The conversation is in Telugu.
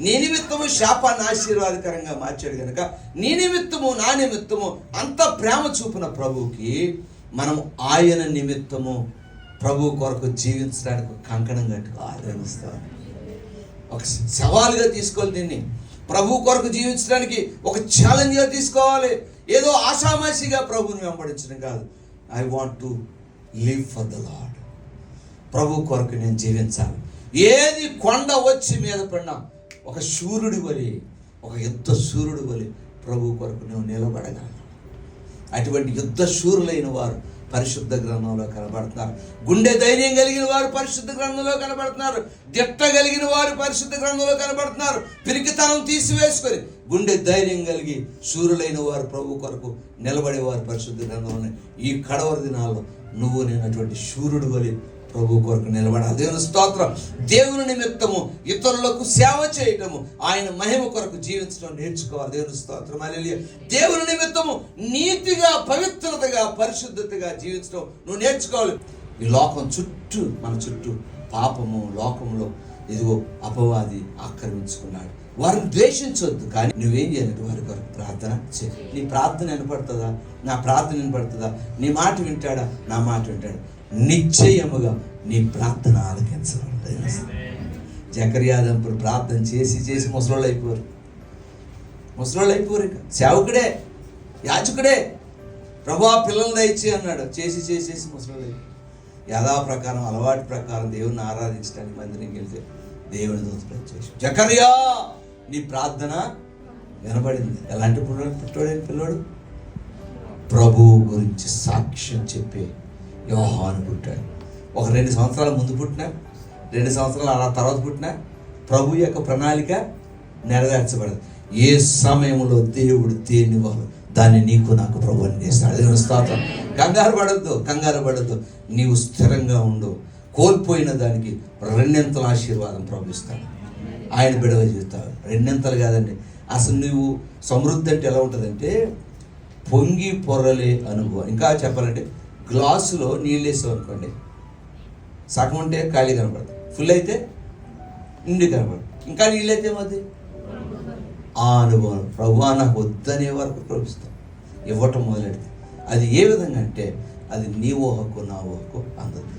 నీ నిమిత్తము శాపాన్ని ఆశీర్వాదకరంగా మార్చాడు కనుక నీ నిమిత్తము నా నిమిత్తము అంత ప్రేమ చూపిన ప్రభువుకి మనం ఆయన నిమిత్తము ప్రభు కొరకు జీవించడానికి కంకణం కట్టుకోవాలి. ఒక సవాలుగా తీసుకోవాలి. దీన్ని ప్రభు కొరకు జీవించడానికి ఒక ఛాలెంజ్గా తీసుకోవాలి. ఏదో ఆషామాషిగా ప్రభుని వెంబడించడం కాదు. I want to live for the Lord. ప్రభు కొరకు నేను జీవించాలి. ఏది కొండ వచ్చి మీద పడినా ఒక శూరుడి వలె, ఒక యుద్ధ శూరుడి వలె ప్రభు కొరకు నువ్వు నిలబడగలను. అటువంటి యుద్ధ శూరులైన వారు పరిశుద్ధ గ్రంథంలో కనబడుతున్నారు. గుండె ధైర్యం కలిగిన వారు పరిశుద్ధ గ్రంథంలో కనబడుతున్నారు. దిట్ట కలిగిన వారు పరిశుద్ధ గ్రంథంలో కనబడుతున్నారు. పిరికితనం తీసివేసుకొని గుండె ధైర్యం కలిగి శూరులైన వారు ప్రభు కొరకు నిలబడేవారు పరిశుద్ధ గ్రంథంలో. ఈ కడవరి దినాల్లో నువ్వు నేను అటువంటి శూరుడు వలె ప్రభు కొరకు నిలబడాలి. దేవుని స్తోత్రం. దేవుని నిమిత్తము ఇతరులకు సేవ చేయటము, ఆయన మహిమ కొరకు జీవించడం నేర్చుకోవాలి. దేవుని స్తోత్రం. హల్లెలూయా. దేవుని నిమిత్తము నీతిగా, పవిత్రతగా, పరిశుద్ధతగా జీవించడం నువ్వు నేర్చుకోవాలి. ఈ లోకం చుట్టూ, మన చుట్టూ పాపము, లోకంలో ఇదిగో అపవాది ఆక్రమించుకున్నాడు. వారిని ద్వేషించవద్దు, కానీ నువ్వేం చేయాలంటే వారి కొరకు ప్రార్థన చేయి. నీ ప్రార్థన వినపడుతుందా? నా ప్రార్థన వినపడుతుందా? నీ మాట వింటాడా? నా మాట వింటాడు. నిశ్చయముగా నీ ప్రార్థన ఆలకించబడదు. జకర్యా దంపతులు ప్రార్థన చేసి చేసి ముసలోళ్ళు అయిపోరు. ఇక సేవకుడే, యాజకుడే, ప్రభువా పిల్లలు దయచి అన్నాడు. చేసి చేసేసి ముసలోళ్ళు అయిపోరు. యథా ప్రకారం, అలవాటు ప్రకారం దేవుని ఆరాధించడానికి మందిరం వెళ్తే దేవుని దూత చేసి, జకర్యా నీ ప్రార్థన వినబడింది. ఎలాంటి పుట్టాడైన పిల్లోడు? ప్రభువు గురించి సాక్ష్యం చెప్పే యోహాను పుట్టాడు. ఒక 2 సంవత్సరాల ముందు పుట్టినా, 2 సంవత్సరాల అలా తర్వాత పుట్టినా ప్రభు యొక్క ప్రణాళిక నెరవేర్చబడదు. ఏ సమయంలో దేవుడు దేని వాళ్ళు దాన్ని నీకు నాకు ప్రభు అందిస్తాడు. దేవుని స్తోత్రం. కంగారు పడద్దు. నీవు స్థిరంగా ఉండు. కోల్పోయిన దానికి 2 ఆశీర్వాదం ప్రభు ఇస్తాడు. ఆయన బిడవ జీవితాడు. 2 కాదండి. అసలు నువ్వు సమృద్ధి అంటే ఎలా ఉంటుందంటే పొంగి పొరలే అనుభవం. ఇంకా చెప్పాలంటే గ్లాసులో నీళ్ళు వేసావు అనుకోండి, సగం ఉంటే ఖాళీ కనపడదు, ఫుల్ అయితే నిండి కనపడదు, ఇంకా నీళ్ళు అయితే ఏమవుతుంది? ఆ అనుభవం ప్రభువా నాకు వద్దనే వరకు ప్రభుత్వం ఇవ్వటం మొదలెడితే అది ఏ విధంగా అంటే అది నీ ఊహకు నా ఊహకు అందదు.